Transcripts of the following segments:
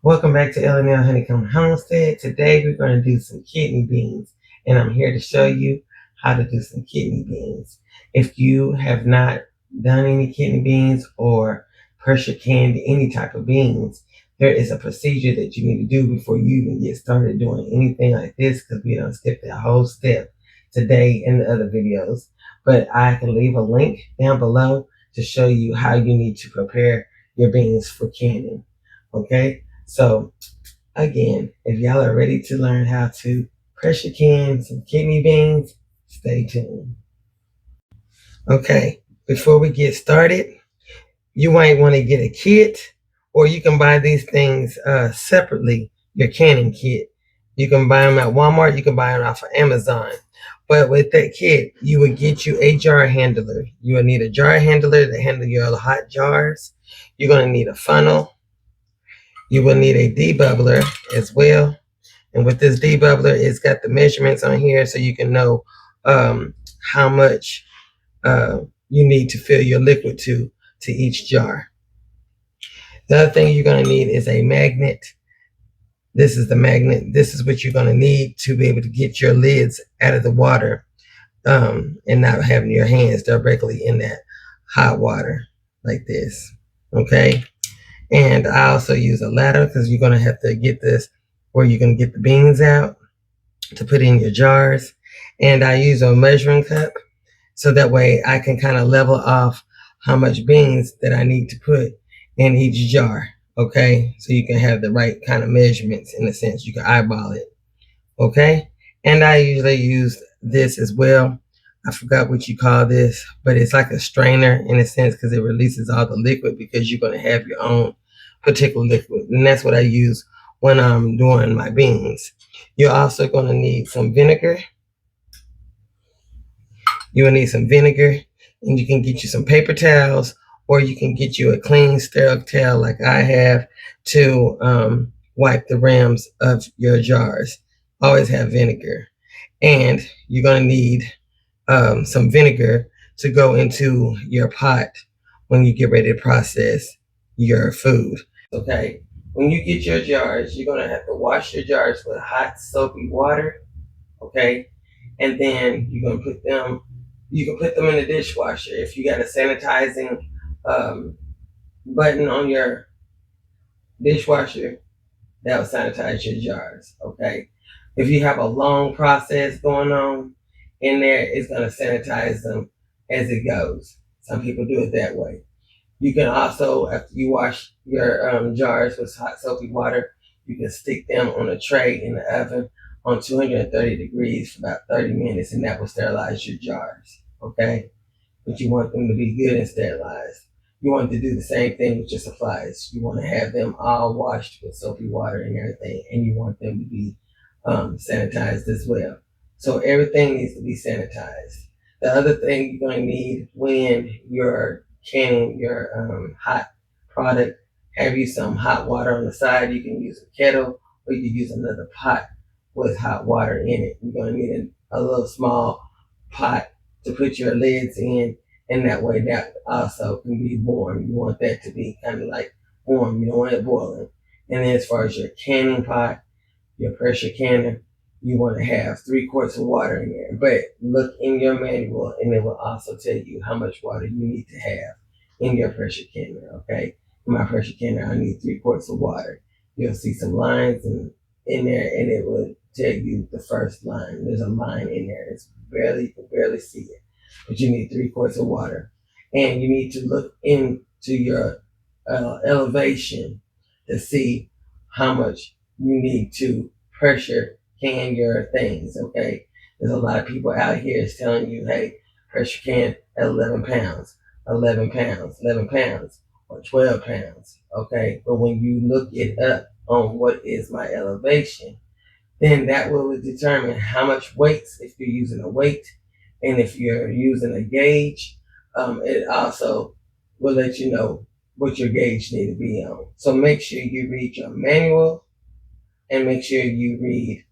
Welcome back to L&L Honeycomb Homestead. Today we're going to do some kidney beans, and I'm here to show you how to do some kidney beans. If you have not done any kidney beans or pressure canned any type of beans, there is a procedure that you need to do before you even get started doing anything like this, because we don't skip that whole step today in the other videos. But I can leave a link down below to show you how you need to prepare your beans for canning. Okay? So again, if y'all are ready to learn how to pressure can some kidney beans, stay tuned. Okay, before we get started, you might want to get a kit, or you can buy these things separately, your canning kit. You can buy them at Walmart, you can buy them off of Amazon. But with that kit, you would get you a jar handler. You will need a jar handler to handle your hot jars. You're going to need a funnel. You will need a debubbler as well. And with this debubbler, it's got the measurements on here so you can know how much you need to fill your liquid to each jar. The other thing you're going to need is a magnet. This is the magnet. This is what you're going to need to be able to get your lids out of the water and not having your hands directly in that hot water like this. Okay. And I also use a ladder because you're going to have to get this where you're going to get the beans out to put in your jars. And I use a measuring cup so that way I can kind of level off how much beans that I need to put in each jar. Okay, so you can have the right kind of measurements in a sense. You can eyeball it. Okay, and I usually use this as well. I forgot what you call this, but it's like a strainer in a sense because it releases all the liquid because you're going to have your own particular liquid. And that's what I use when I'm doing my beans. You're also going to need some vinegar. You will need some vinegar, and you can get you some paper towels, or you can get you a clean sterile towel like I have to wipe the rims of your jars. Always have vinegar. And you're going to need some vinegar to go into your pot when you get ready to process your food. Okay, when you get your jars, you're going to have to wash your jars with hot soapy water. Okay, and then you're going to put them, you can put them in the dishwasher. If you got a sanitizing button on your dishwasher, that will sanitize your jars. Okay, if you have a long process going on in there, it's going to sanitize them as it goes. Some people do it that way. You can also, after you wash your jars with hot soapy water, you can stick them on a tray in the oven on 230 degrees for about 30 minutes, and that will sterilize your jars. Okay, but you want them to be good and sterilized. You want to do the same thing with your supplies. You want to have them all washed with soapy water and everything, and you want them to be sanitized as well. So everything needs to be sanitized. The other thing you're going to need when you're canning your hot product, have you some hot water on the side. You can use a kettle, or you can use another pot with hot water in it. You're going to need a little small pot to put your lids in, and that way that also can be warm. You want that to be kind of like warm. You don't want it boiling. And then as far as your canning pot, your pressure canner, you want to have 3 quarts of water in there. But look in your manual, and it will also tell you how much water you need to have in your pressure canner. Okay, in my pressure canner, I need 3 quarts of water. You'll see some lines in there, and it will tell you the first line. There's a line in there. You can barely see it, but you need 3 quarts of water, and you need to look into your elevation to see how much you need to pressure can your things. Okay, there's a lot of people out here is telling you, hey, pressure can at 11 pounds, 11 pounds, 11 pounds, or 12 pounds. Okay, but when you look it up on what is my elevation, then that will determine how much weights, if you're using a weight, and if you're using a gauge, it also will let you know what your gauge need to be on. So make sure you read your manual, and make sure you read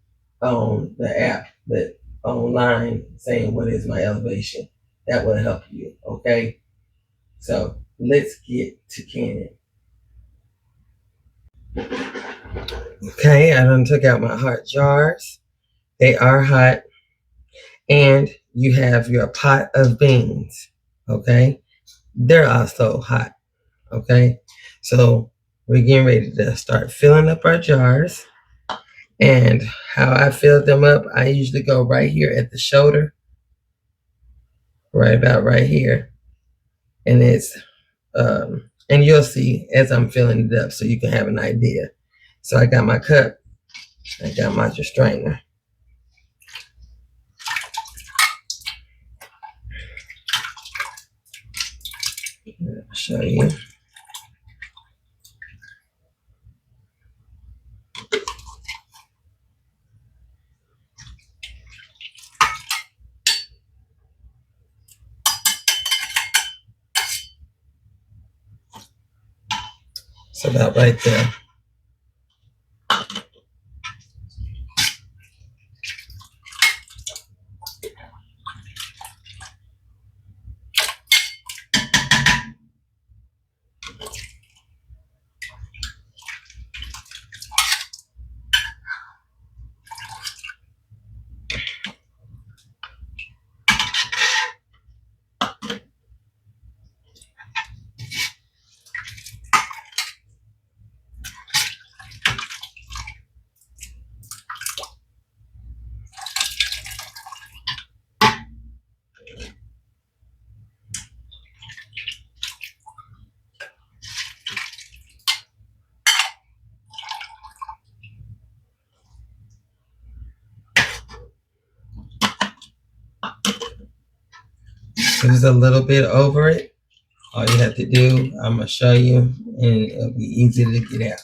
on the app that online saying what is my elevation. That will help you. Okay, so let's get to canning. Okay, I done took out my hot jars. They are hot. And you have your pot of beans. Okay, they're also hot. Okay, so we're getting ready to start filling up our jars. And how I fill them up, I usually go right here at the shoulder, right about right here. And and you'll see as I'm filling it up so you can have an idea. So I got my cup, I got my strainer. I'll show you. It's about right there. Just a little bit over it. All you have to do, I'm gonna show you, and it'll be easy to get out.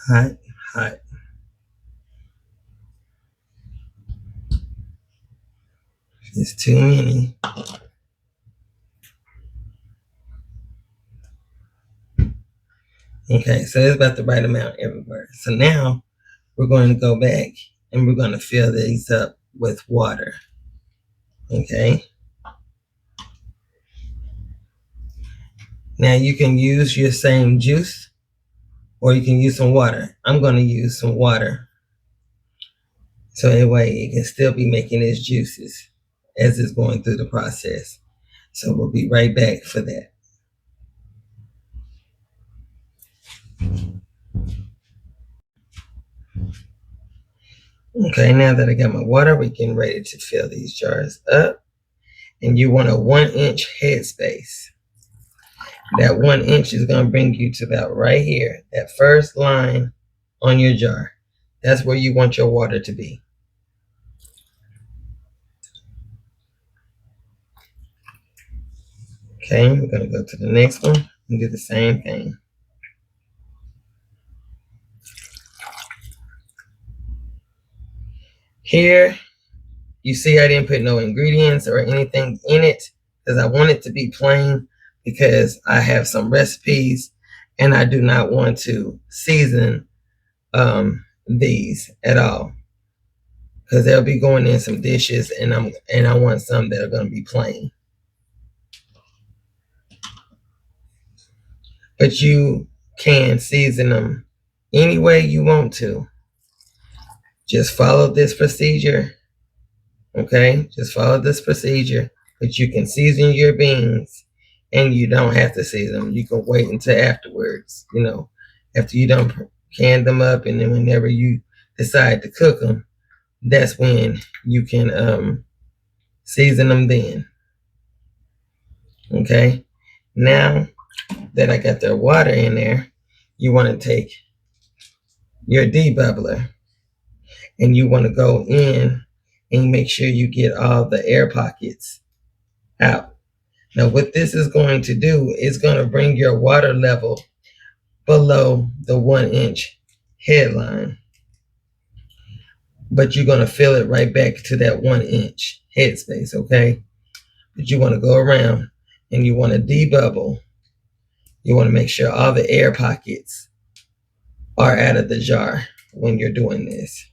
Hot, hot. It's too many. Okay, so it's about the right amount everywhere. So now we're going to go back and we're going to fill these up with water. Okay. Now you can use your same juice or you can use some water. I'm going to use some water. So that way it can still be making its juices as it's going through the process. So we'll be right back for that. Okay, now that I got my water, we're getting ready to fill these jars up. And you want a 1-inch headspace. That 1 inch is going to bring you to about right here, that first line on your jar. That's where you want your water to be. Okay, we're going to go to the next one and do the same thing. Here, you see I didn't put no ingredients or anything in it because I want it to be plain, because I have some recipes and I do not want to season these at all, because they'll be going in some dishes and I want some that are going to be plain. But you can season them any way you want to. Just follow this procedure. Okay, just follow this procedure. But you can season your beans and you don't have to season them. You can wait until afterwards, after you done can them up, and then whenever you decide to cook them, that's when you can season them then. Okay, now that I got the water in there, you want to take your debubbler and you want to go in and make sure you get all the air pockets out. Now what this is going to do is going to bring your water level below the 1 inch headline, but you're going to fill it right back to that 1 inch headspace. Okay, but you want to go around and you want to debubble, you want to make sure all the air pockets are out of the jar when you're doing this.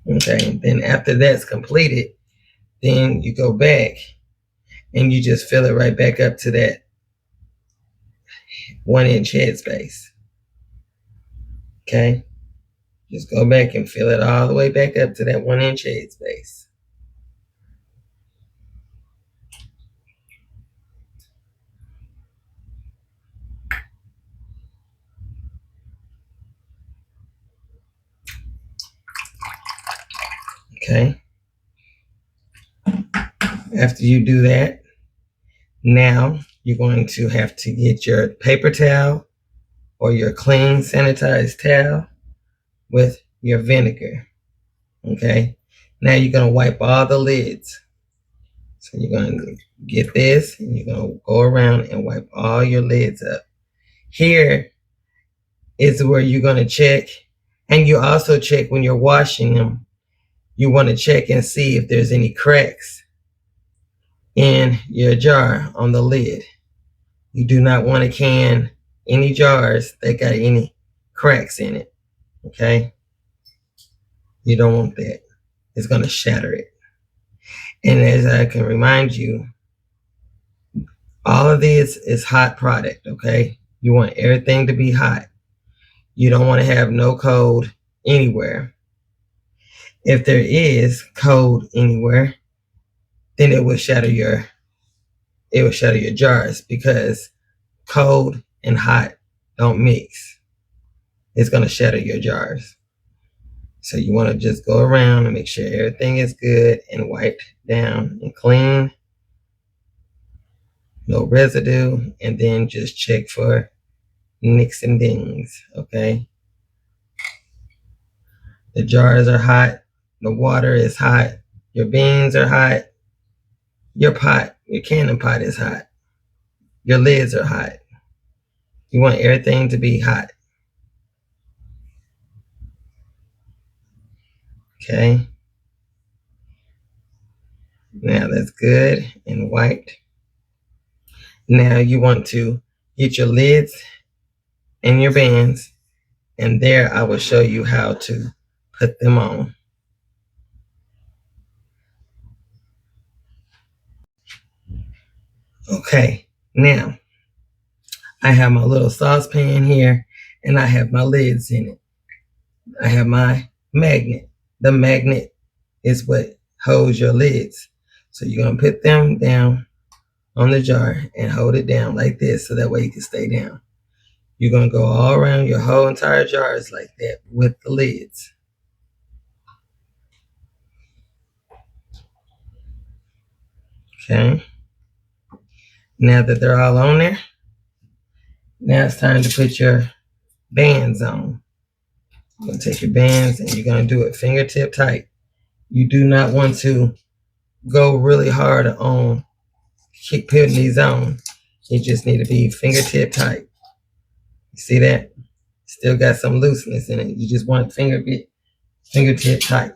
Okay, and then after that's completed, then you go back and you just fill it right back up to that 1-inch headspace. Okay, just go back and fill it all the way back up to that 1-inch headspace. Okay, after you do that, now you're going to have to get your paper towel or your clean sanitized towel with your vinegar. Okay, now you're going to wipe all the lids. So you're going to get this and you're going to go around and wipe all your lids up. Here is where you're going to check, and you also check when you're washing them. You want to check and see if there's any cracks in your jar on the lid. You do not want to can any jars that got any cracks in it. Okay, you don't want that. It's going to shatter it. And as I can remind you, all of this is hot product. Okay, you want everything to be hot. You don't want to have no cold anywhere. If there is cold anywhere, then it will shatter your jars, because cold and hot don't mix. It's going to shatter your jars. So you want to just go around and make sure everything is good and wiped down and clean, no residue, and then just check for nicks and dings. Okay, the jars are hot, the water is hot, your beans are hot, your pot, your canning pot is hot, your lids are hot. You want everything to be hot. Okay, now that's good and wiped. Now you want to get your lids and your bands, and there I will show you how to put them on. Okay, now I have my little saucepan here and I have my lids in it. I have my magnet. The magnet is what holds your lids. So you're going to put them down on the jar and hold it down like this so that way it can stay down. You're going to go all around your whole entire jars like that with the lids. Okay. Now that they're all on there, now it's time to put your bands on. You're going to take your bands and you're going to do it fingertip tight. You do not want to go really hard on keep putting these on. You just need to be fingertip tight. You see that? Still got some looseness in it. You just want fingertip tight.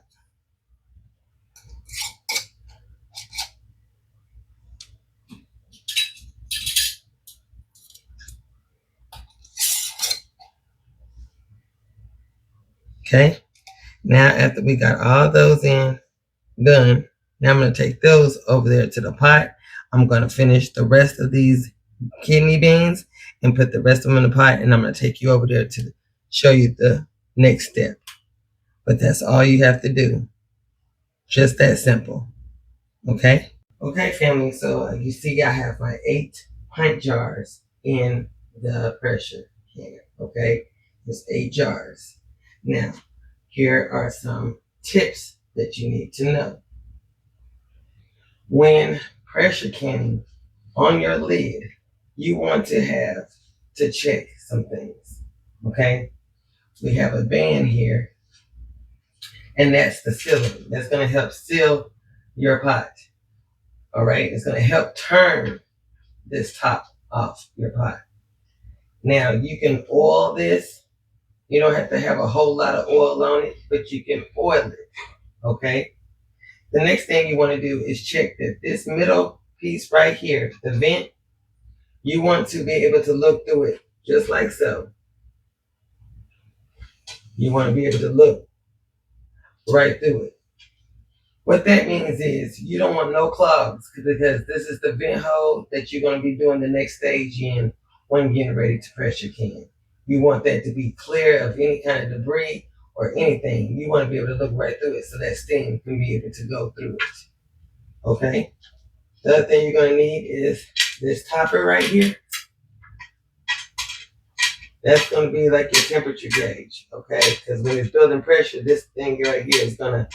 Okay. Now after we got all those done, now I'm going to take those over there to the pot. I'm going to finish the rest of these kidney beans and put the rest of them in the pot, and I'm going to take you over there to show you the next step. But that's all you have to do. Just that simple. Okay? Okay, family. So you see I have my 8 pint jars in the pressure can. Okay? There's 8 jars. Now, here are some tips that you need to know. When pressure canning on your lid, you want to have to check some things. Okay? We have a band here, and that's the sealant. That's going to help seal your pot. All right? It's going to help turn this top off your pot. Now, you can oil this You don't have to have a whole lot of oil on it, but you can oil it, okay? The next thing you want to do is check that this middle piece right here, the vent, you want to be able to look through it just like so. You want to be able to look right through it. What that means is you don't want no clogs because this is the vent hole that you're going to be doing the next stage in when getting ready to press your can. You want that to be clear of any kind of debris or anything. You want to be able to look right through it so that steam can be able to go through it. Okay? The other thing you're going to need is this topper right here. That's going to be like your temperature gauge, okay? Because when it's building pressure, this thing right here is going to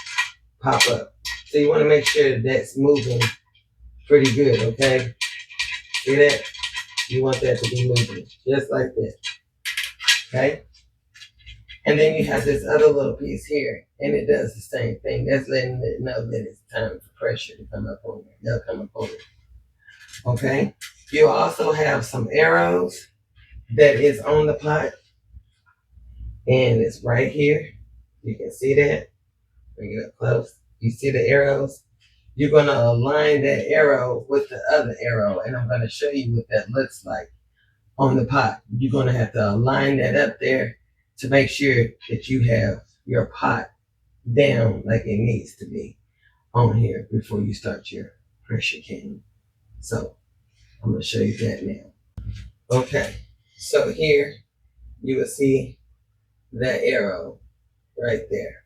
pop up. So you want to make sure that's moving pretty good, okay? See that? You want that to be moving just like that, okay? And then you have this other little piece here, and it does the same thing. That's letting it know that it's time for pressure to come up on it. They'll come up on it, okay? You also have some arrows that is on the pot, and it's right here. You can see that. Bring it up close. You see the arrows? You're going to align that arrow with the other arrow, and I'm going to show you what that looks like on the pot. You're going to have to align that up there to make sure that you have your pot down like it needs to be on here before you start your pressure canning. So I'm going to show you that now. Okay, so here you will see that arrow right there.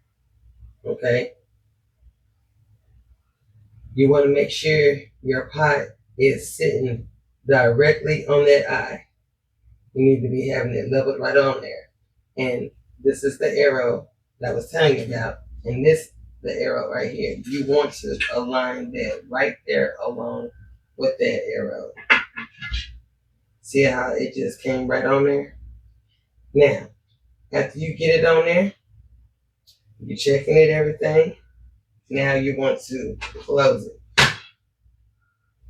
Okay, you want to make sure your pot is sitting directly on that eye. You need to be having it leveled right on there. And this is the arrow that I was telling you about. And this, the arrow right here. You want to align that right there along with that arrow. See how it just came right on there? Now, after you get it on there, you're checking it, everything. Now you want to close it.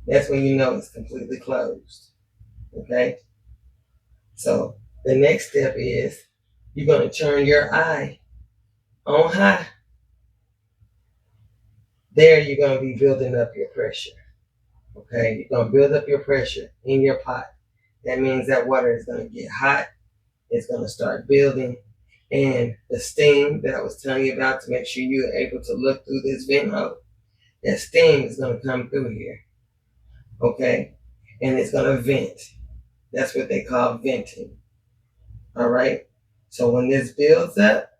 That's when you know it's completely closed. Okay? So the next step is you're going to turn your eye on high. There you're going to be building up your pressure. Okay? You're going to build up your pressure in your pot. That means that water is going to get hot. It's going to start building. And the steam that I was telling you about to make sure you're able to look through this vent hole, that steam is going to come through here. Okay? And it's going to vent. That's what they call venting. All right? So when this builds up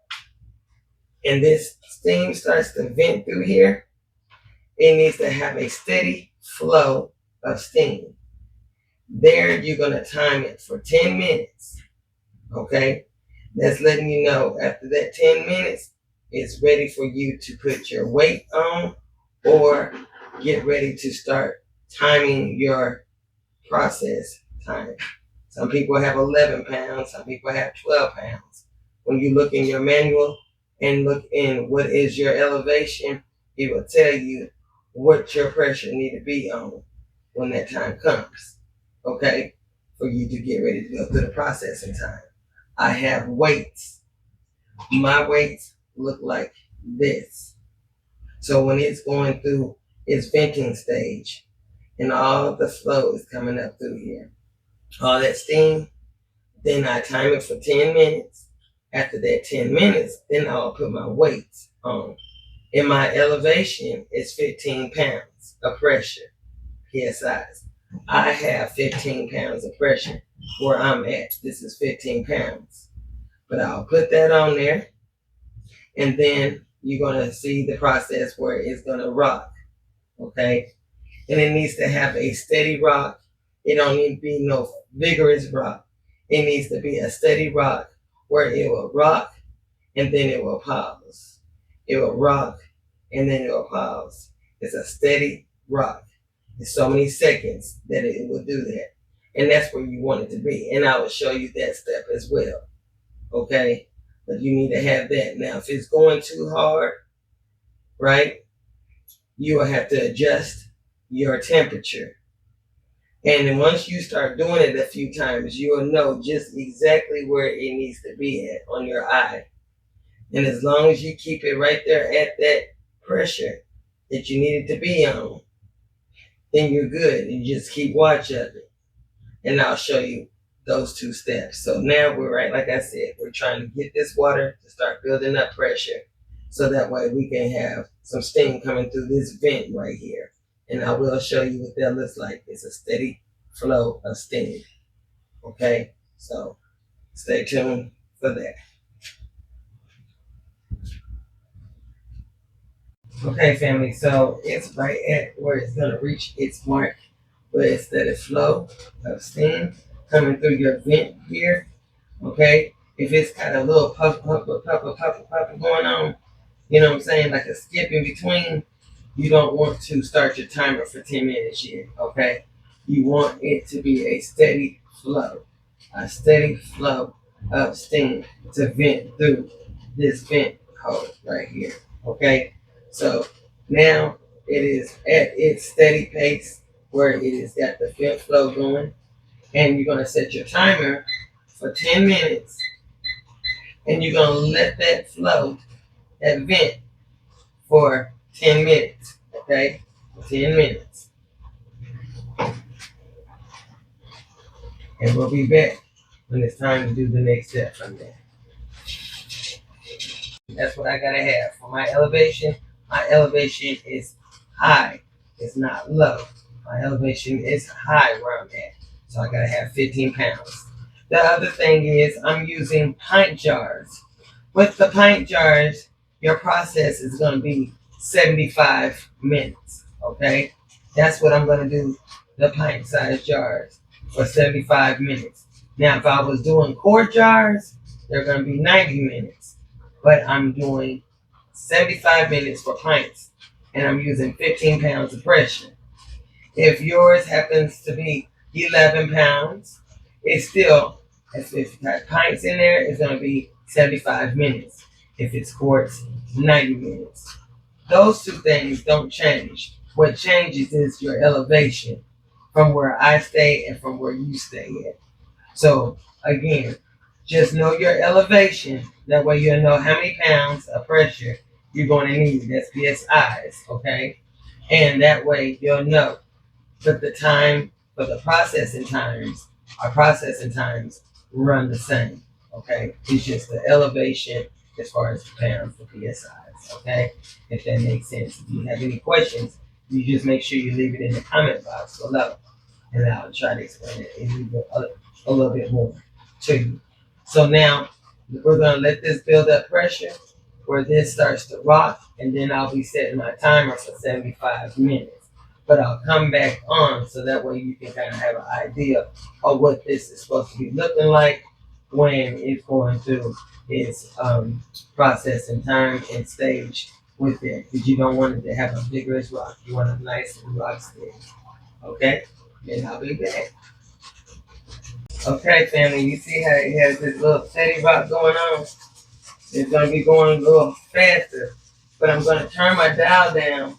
and this steam starts to vent through here, it needs to have a steady flow of steam. There, you're going to time it for 10 minutes. Okay? That's letting you know after that 10 minutes, it's ready for you to put your weight on or get ready to start timing your process time. Some people have 11 pounds, some people have 12 pounds. When you look in your manual and look in what is your elevation, it will tell you what your pressure need to be on when that time comes, okay, for you to get ready to go through the processing time. I have weights. My weights look like this. So when it's going through its venting stage and all the flow is coming up through here, all that steam, then I time it for 10 minutes. After that 10 minutes, then I'll put my weights on. And my elevation is 15 pounds of pressure, PSIs. I have 15 pounds of pressure where I'm at. This is 15 pounds. But I'll put that on there. And then you're going to see the process where it's going to rock. Okay? And it needs to have a steady rock. It don't need to be no vigorous rock. It needs to be a steady rock where it will rock and then it will pause. It will rock and then it will pause. It's a steady rock. It's so many seconds that it will do that. And that's where you want it to be. And I will show you that step as well. Okay? But you need to have that. Now, if it's going too hard, right, you will have to adjust your temperature. And then once you start doing it a few times, you will know just exactly where it needs to be at on your eye. And as long as you keep it right there at that pressure that you need it to be on, then you're good. And you just keep watch of it. And I'll show you those two steps. So now we're right, like I said, we're trying to get this water to start building up pressure so that way we can have some steam coming through this vent right here. And I will show you what that looks like. It's a steady flow of steam. Okay, so stay tuned for that. Okay, family, so it's right at where it's going to reach its mark, where it's steady flow of steam coming through your vent here. Okay, if it's got a little puff going on, you know what I'm saying, like a skip in between, you don't want to start your timer for 10 minutes yet. Okay, you want it to be a steady flow of steam to vent through this vent hole right here. Okay, so now it is at its steady pace where it is got the vent flow going, and you're going to set your timer for 10 minutes, and you're going to let that flow, that vent, for 10 minutes. Okay, 10 minutes, and we'll be back when it's time to do the next step from there. That's what I gotta have for my elevation. My elevation is high. It's not low. My elevation is high where I'm at. So I gotta have 15 pounds. The other thing is I'm using pint jars. With the pint jars, your process is gonna be 75 minutes. Okay? That's what I'm gonna do, the pint size jars, for 75 minutes. Now if I was doing quart jars, they're gonna be 90 minutes. But I'm doing 75 minutes for pints, and I'm using 15 pounds of pressure. If yours happens to be 11 pounds, it's still, if it's got pints in there, it's going to be 75 minutes. If it's quarts, 90 minutes. Those two things don't change. What changes is your elevation from where I stay and from where you stay at. So, again, just know your elevation. That way you'll know how many pounds of pressure you're going to need. That's PSIs, okay? And that way you'll know. But the time for the processing times, our processing times run the same, okay? It's just the elevation as far as the pounds for PSIs, okay? If that makes sense. If you have any questions, you just make sure you leave it in the comment box below. And I'll try to explain it a little bit more to you. So now we're going to let this build up pressure where this starts to rock, and then I'll be setting my timer for 75 minutes. But I'll come back on so that way you can kind of have an idea of what this is supposed to be looking like when it's going through its processing time and stage with it. Because you don't want it to have a vigorous rock. You want a nice rock stage. Okay? Then I'll be back. Okay, family, you see how it has this little steady rock going on? It's going to be going a little faster, but I'm going to turn my dial down,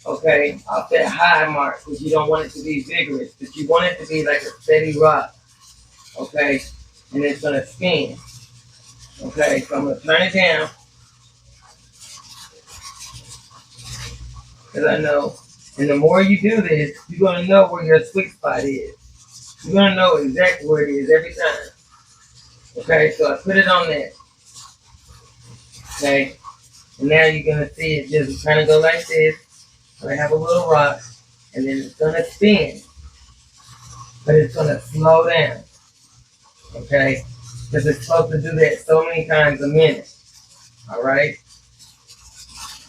okay, off that high mark, because you don't want it to be vigorous, but you want it to be like a steady rock, okay, and it's going to spin, okay, so I'm going to turn it down, because I know, and the more you do this, you're going to know where your sweet spot is. You're going to know exactly where it is every time. Okay, so I put it on there. Okay, and now you're going to see it just kind of go like this. So I have a little rock, and then it's going to spin. But it's going to slow down. Okay, because it's supposed to do that so many times a minute. All right.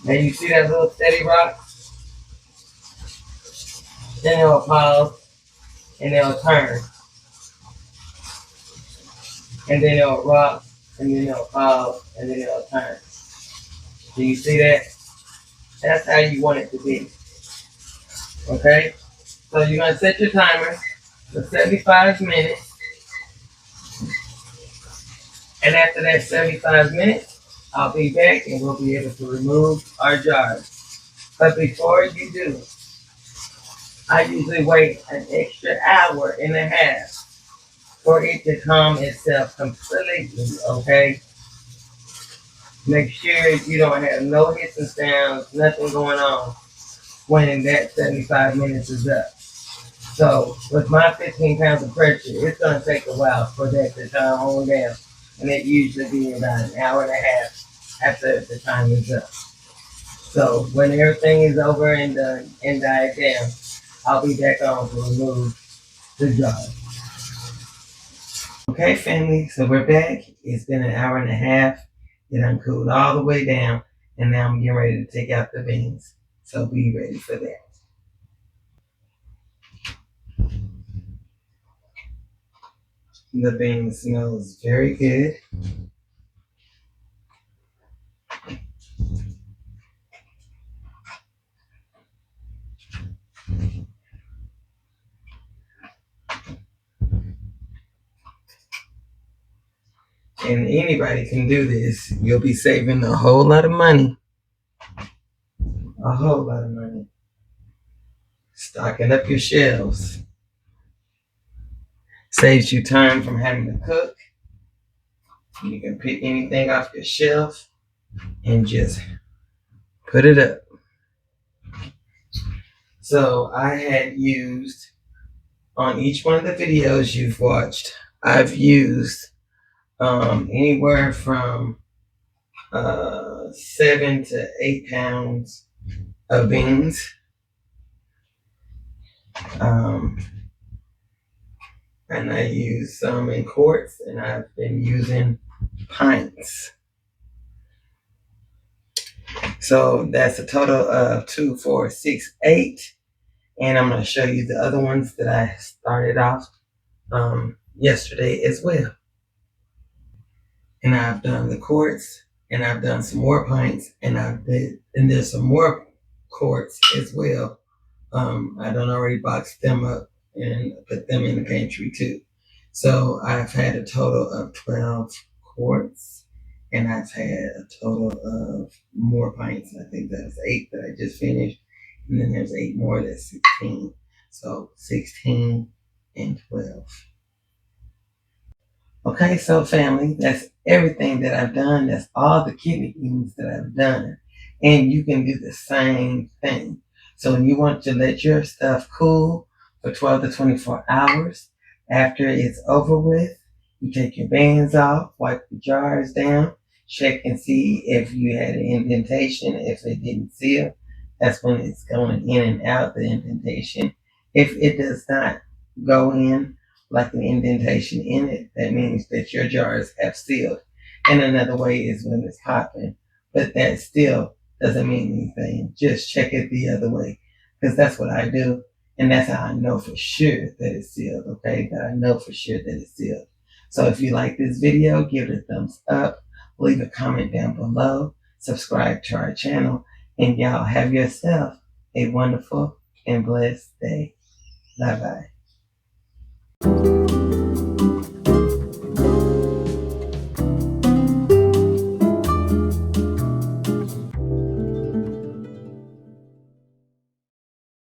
Now you see that little steady rock? Then it'll pause. And they'll turn, and then they'll rock, and then they'll pause, and then they'll turn. Do you see that? That's how you want it to be. Okay? So you're going to set your timer for 75 minutes. And after that 75 minutes, I'll be back and we'll be able to remove our jars. But before you do, I usually wait an extra hour and a half for it to calm itself completely, okay? Make sure you don't have no hissing sounds, nothing going on when that 75 minutes is up. So with my 15 pounds of pressure, it's gonna take a while for that to calm on down. And it usually be about an hour and a half after the time is up. So when everything is over and done and died down, I'll be back on to remove the jar. Okay, family, so we're back. It's been an hour and a half. It done cooled all the way down, and now I'm getting ready to take out the beans. So be ready for that. The bean smells very good. And anybody can do this. You'll be saving a whole lot of money. A whole lot of money. Stocking up your shelves. Saves you time from having to cook. You can pick anything off your shelf and just put it up. So I had used, on each one of the videos you've watched, I've used anywhere from 7 to 8 pounds of beans. And I use some in quarts, and I've been using pints. So that's a total of 2, 4, 6, 8. And I'm going to show you the other ones that I started off yesterday as well. And I've done the quarts, and I've done some more pints, and there's some more quarts as well. I done already boxed them up and put them in the pantry too. So I've had a total of 12 quarts, and I've had a total of more pints. I think that's 8 that I just finished, and then there's 8 more. That's 16. So 16 and 12. Okay, so family, that's everything that I've done. That's all the kidney beans that I've done. And you can do the same thing. So when you want to let your stuff cool for 12 to 24 hours, after it's over with, you take your bands off, wipe the jars down, check and see if you had an indentation. If it didn't seal, that's when it's going in and out the indentation. If it does not go in, like an indentation in it, that means that your jars have sealed. And another way is when it's popping, but that still doesn't mean anything. Just check it the other way, because that's what I do, and that's how I know for sure that it's sealed. Okay, that I know for sure that it's sealed. So if you like this video, give it a thumbs up, leave a comment down below, subscribe to our channel, and y'all have yourself a wonderful and blessed day. Bye bye.